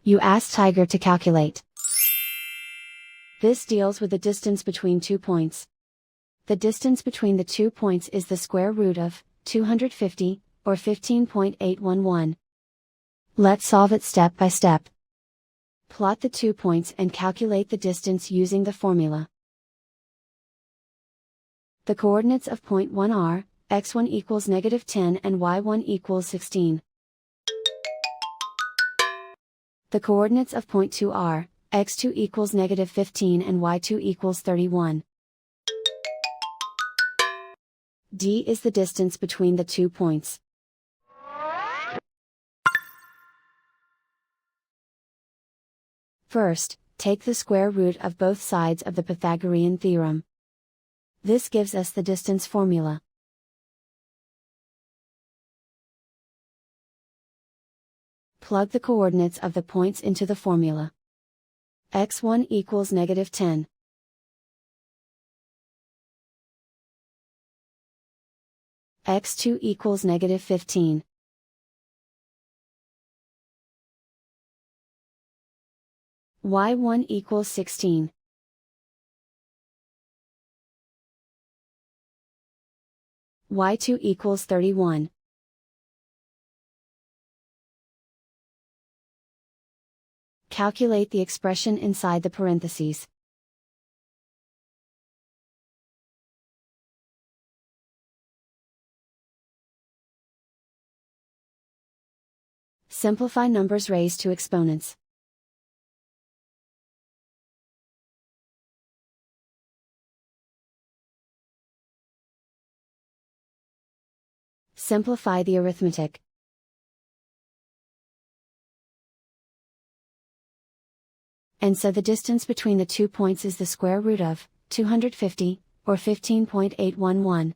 You ask Tiger to calculate. This deals with the distance between 2 points. The distance between the 2 points is the square root of 250, or 15.811. Let's solve it step by step. Plot the 2 points and calculate the distance using the formula. The coordinates of point 1 are, x1 equals -10 and y1 equals 16. The coordinates of point 2 are, x2 equals -15 and y2 equals 31. D is the distance between the 2 points. First, take the square root of both sides of the Pythagorean theorem. This gives us the distance formula. Plug the coordinates of the points into the formula. x1 equals -10. x2 equals -15. y1 equals 16. y2 equals 31. Calculate the expression inside the parentheses. Simplify numbers raised to exponents. Simplify the arithmetic. And so the distance between the 2 points is the square root of 250, or 15.811.